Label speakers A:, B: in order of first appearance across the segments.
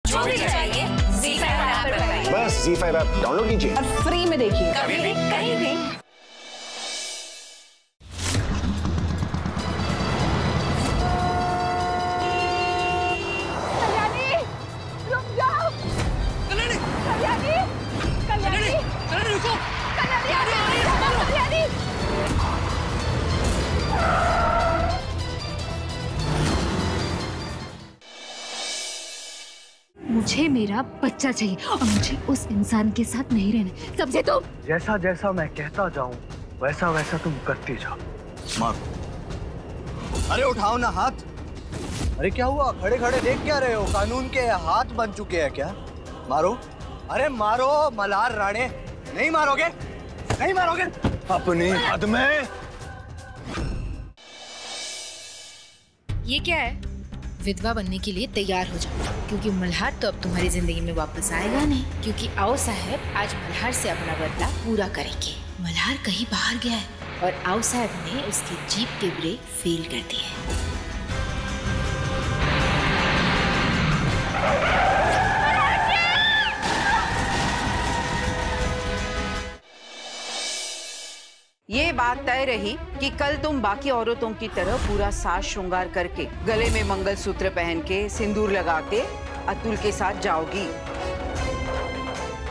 A: जो भी चाहिए ZEE5 ऐप पर पाइए।
B: बस ZEE5 ऐप डाउनलोड कीजिए
C: और फ्री में देखिए,
A: कभी भी कहीं भी।
C: कल्याणी, रुक जाओ।
D: कल्याणी,
C: कल्याणी, कल्याणी,
D: कल्याणी रुको।
C: कल्याणी, कल्याणी।
E: मुझे मेरा बच्चा चाहिए और मुझे उस इंसान के साथ नहीं रहना, समझे तुम?
F: जैसा जैसा मैं कहता जाऊं वैसा वैसा तुम करती जाओ।
G: मारो। अरे उठाओ ना हाथ। अरे क्या हुआ, खड़े खड़े देख क्या रहे हो? कानून के हाथ बन चुके हैं क्या? मारो, अरे मारो मल्हार राणे। नहीं मारोगे? नहीं मारोगे?
B: अपनी हद में।
H: ये क्या है? विधवा बनने के लिए तैयार हो जाओ, क्योंकि मल्हार तो अब तुम्हारी जिंदगी में वापस आएगा नहीं, क्योंकि आओ साहब आज मल्हार से अपना बदला पूरा करेंगे। मल्हार कहीं बाहर गया है और आओ साहब ने उसकी जीप के ब्रेक फेल कर दिए हैं।
I: ये बात तय रही कि कल तुम बाकी औरतों की तरह पूरा साज श्रृंगार करके, गले में मंगलसूत्र पहन के, सिंदूर लगा के अतुल के साथ जाओगी।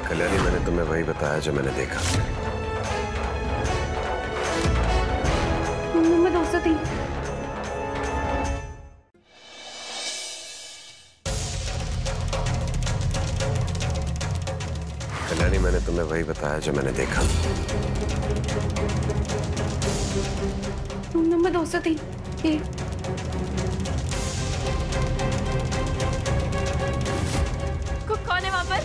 B: कल्याणी, मैंने तुम्हें वही बताया जो मैंने देखा।
E: मैं दोस्तों थी।
B: कल्याणी, मैंने तुम्हें वही बताया जो मैंने देखा।
E: मैं दोस्तों थी। कौन है वहाँ पर?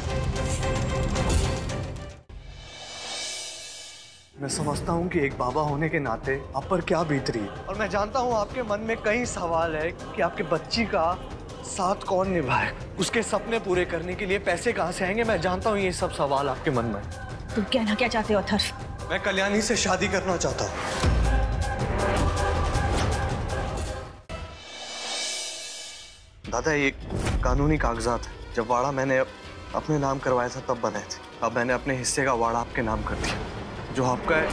G: मैं समझता हूँ कि एक बाबा होने के नाते आप पर क्या बीत रही है, और मैं जानता हूँ आपके मन में कई सवाल है कि आपके बच्ची का साथ कौन निभाए, उसके सपने पूरे करने के लिए पैसे कहाँ से आएंगे। मैं जानता हूँ ये सब सवाल आपके मन में।
C: तुम कहना क्या चाहते हो अथर्व?
G: मैं कल्याणी से शादी करना चाहता हूँ। दादा, ये कानूनी कागजात है। जब वाड़ा मैंने अपने नाम करवाया था तब बनाए थे। अब मैंने अपने हिस्से का वाड़ा आपके नाम कर दिया। जो आपका है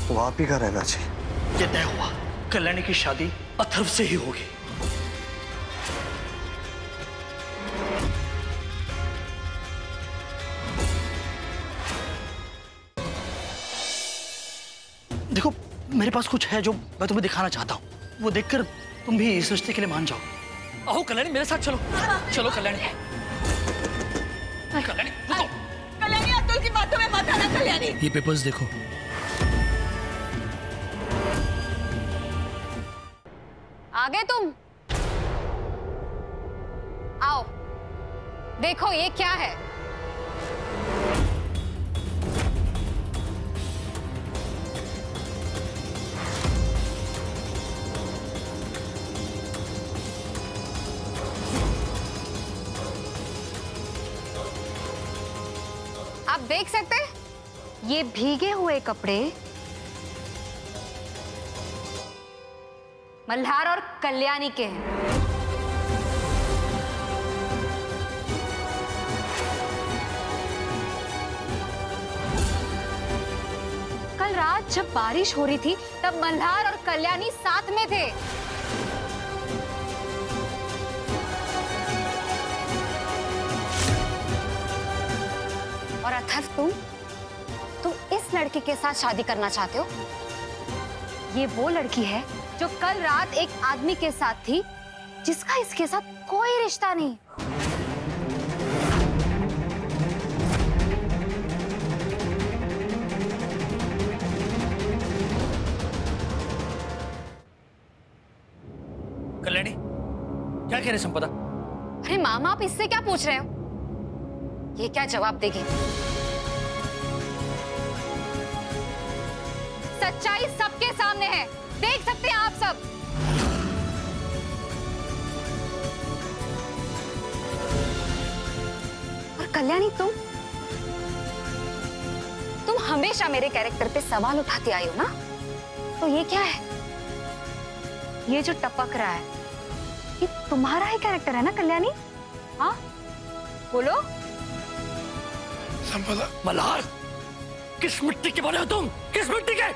G: वो आप ही का रहना चाहिए।
D: ये तय हुआ, कल्याणी की शादी अथर्व से ही होगी। देखो, मेरे पास कुछ है जो मैं तुम्हें दिखाना चाहता हूँ। वो देखकर तुम भी इस रिश्ते के लिए मान जाओ। आओ कल्याणी, मेरे साथ चलो। चलो कल्याणी। कल्याणी, रुको।
C: कल्याणी, अतुल की बातों में मत आना कल्याणी।
D: ये पेपर्स देखो।
A: आ गए तुम? आओ देखो ये क्या है। आप देख सकते हैं ये भीगे हुए कपड़े मल्हार और कल्याणी के हैं। कल रात जब बारिश हो रही थी तब मल्हार और कल्याणी साथ में थे। और अथर्व, तुम इस लड़के के साथ शादी करना चाहते हो? ये वो लड़की है जो कल रात एक आदमी के साथ थी जिसका इसके साथ कोई रिश्ता नहीं।
D: कल्याणी, क्या कह रहे संपदा?
A: अरे मामा, आप इससे क्या पूछ रहे हो? ये क्या जवाब देगी? सच्चाई सबके सामने है, देख सकते हैं आप सब। और कल्याणी, तुम हमेशा मेरे कैरेक्टर पे सवाल उठाती आई हो ना, तो ये क्या है? ये जो टपक रहा है ये तुम्हारा ही कैरेक्टर है ना कल्याणी? हाँ,
C: बोलो।
D: संपदा। मल्हार, किस मिट्टी के बने हो तुम? किस मिट्टी के?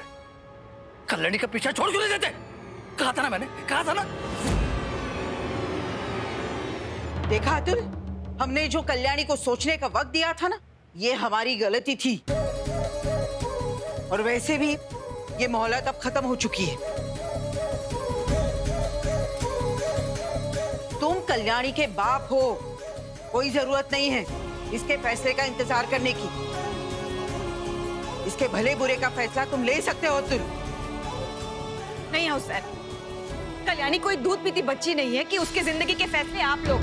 D: कल्याणी का पीछा छोड़ क्यों नहीं देते? कहा था ना मैंने, कहा था ना।
I: देखा अतुल, हमने जो कल्याणी को सोचने का वक्त दिया था ना, ये हमारी गलती थी। और वैसे भी ये मोहलत अब खत्म हो चुकी है। तुम कल्याणी के बाप हो, कोई जरूरत नहीं है इसके फैसले का इंतजार करने की। इसके भले बुरे का फैसला तुम ले सकते हो अतुल।
C: नहीं हुसैन, कल्याणी कोई दूध पीती बच्ची नहीं है कि उसके जिंदगी के फैसले आप लोग।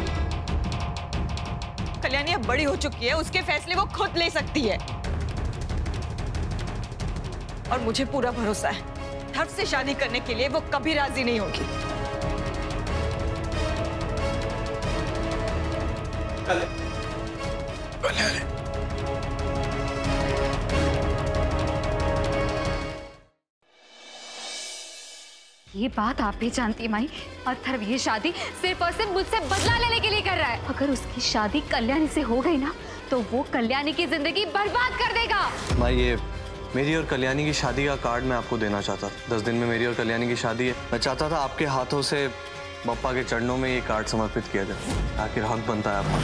C: कल्याणी अब बड़ी हो चुकी है, उसके फैसले वो खुद ले सकती है। और मुझे पूरा भरोसा है, हर्ष से शादी करने के लिए वो कभी राजी नहीं होगी।
A: ये बात आप भी जानती है माई, अथर्व ये शादी सिर्फ और सिर्फ मुझसे बदला लेने के लिए कर रहा है। अगर उसकी शादी कल्याणी से हो गई ना, तो वो कल्याणी की जिंदगी बर्बाद कर देगा।
G: माँ, ये मेरी और कल्याणी की शादी का कार्ड मैं आपको देना चाहता था। 10 दिन में मेरी और कल्याणी की शादी है। मैं चाहता था आपके हाथों से पप्पा के चरणों में ये कार्ड समर्पित किया जाए। आखिर हक बनता है आपका।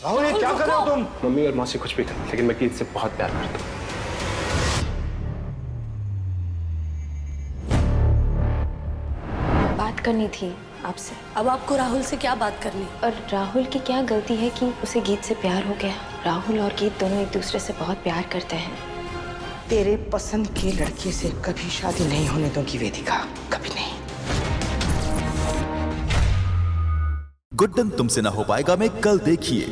B: राहुल, ये क्या कर रहे हो तुम? मम्मी और मौसी कुछ भी कर, लेकिन मैं गीत से बहुत प्यार करता हूँ।
J: बात करनी थी आपसे।
C: अब आपको राहुल से क्या बात करनी?
J: और राहुल की क्या गलती है कि उसे गीत से प्यार हो गया? राहुल और गीत दोनों एक दूसरे से बहुत प्यार करते हैं।
I: तेरे पसंद के लड़के से कभी शादी नहीं होने दूंगी वेदिका, कभी नहीं।
K: गुड्डन तुमसे ना हो पाएगा में कल देखिए।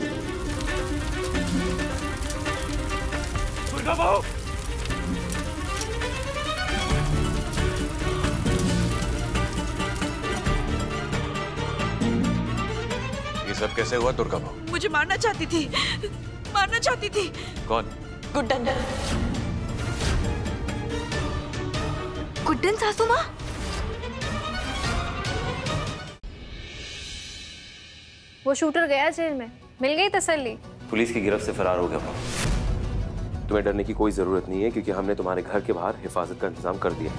B: ये सब कैसे हुआ दुर्गा बहू?
C: मुझे मारना चाहती थी, मारना चाहती थी।
B: कौन?
C: गुड्डन।
A: गुड्डन सासू माँ?
J: वो शूटर गया जेल में, मिल गई तसल्ली।
B: पुलिस की गिरफ्त से फरार हो गया वो। तुम्हें डरने की कोई जरूरत नहीं है, क्योंकि हमने तुम्हारे घर के बाहर हिफाजत का इंतजाम कर दिया।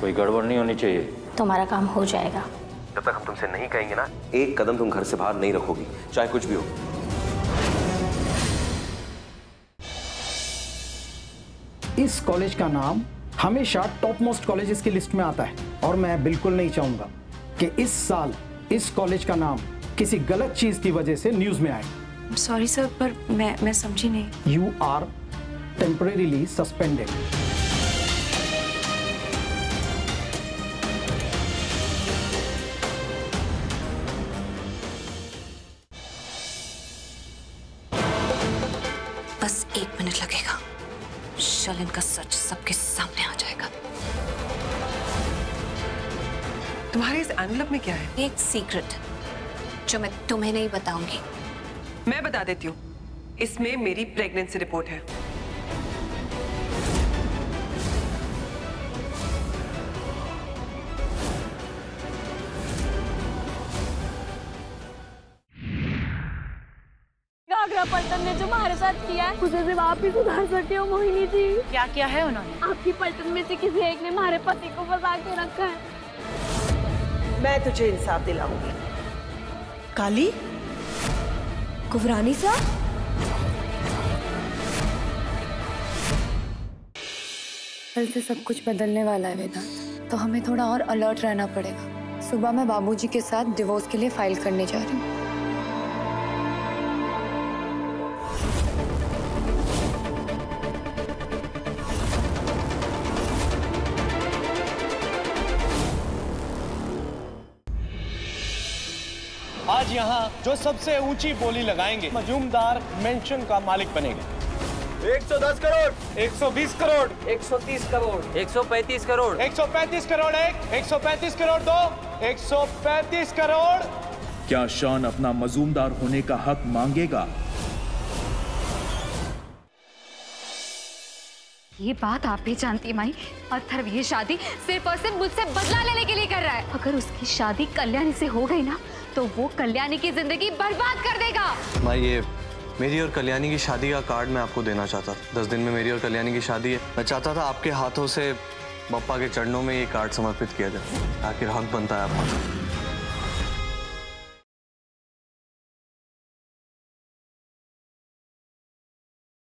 B: कोई गड़बड़ नहीं होनी चाहिए।
J: तुम्हारा काम हो जाएगा।
B: जब तक हम तुमसे नहीं कहेंगे ना, एक कदम तुम घर से बाहर नहीं रखोगी, चाहे कुछ भी हो।
F: इस कॉलेज का नाम हमेशा टॉप मोस्ट कॉलेजेस की लिस्ट में आता है, और मैं बिल्कुल नहीं चाहूंगा कि इस साल इस कॉलेज का नाम किसी गलत चीज की वजह से न्यूज में आए।
J: सॉरी सर, पर मैं समझी नहीं।
F: You are temporarily suspended.
J: बस 1 मिनट लगेगा, शलन का सच सबके सामने आ जाएगा।
C: तुम्हारे इस एनवलप में क्या है?
J: एक सीक्रेट जो मैं तुम्हें नहीं बताऊंगी।
C: मैं बता देती हूँ, इसमें मेरी प्रेगनेंसी रिपोर्ट है।
J: आगरा पलटन ने जो हमारे साथ किया है, उसे सिर्फ आप ही सुधार सकते हो मोहिनी जी।
H: क्या किया है उन्होंने?
J: आपकी पलटन में से किसी एक ने हमारे पति को फंसा के रखा है।
C: मैं तुझे इंसाफ दिलाऊंगी।
J: काली कुवरानी साहब,
L: कल से सब कुछ बदलने वाला है वेदांत, तो हमें थोड़ा और अलर्ट रहना पड़ेगा। सुबह मैं बाबूजी के साथ डिवोर्स के लिए फाइल करने जा रही हूँ।
M: आज यहाँ जो सबसे ऊंची बोली लगाएंगे, मजूमदार मेंशन का मालिक बनेगा। 110 करोड़, 120 करोड़, 130 करोड़, 135 करोड़, 135 करोड़ 1, 135 करोड़ 2, 135 करोड़।
K: क्या शॉन अपना मजूमदार होने का हक मांगेगा?
A: ये बात आप भी जानती माई, अथर्व ये शादी सिर्फ और सिर्फ मुझसे बदला लेने के लिए कर रहा है। अगर उसकी शादी कल्याणी से हो गई ना तो वो कल्याणी की जिंदगी बर्बाद कर देगा।
G: माई, ये मेरी और कल्याणी की शादी का कार्ड मैं आपको देना चाहता था। 10 दिन में मेरी और कल्याणी की शादी है। मैं चाहता था आपके हाथों से बप्पा के चरणों में ये कार्ड समर्पित किया जाए। आखिर हक बनता है आपका।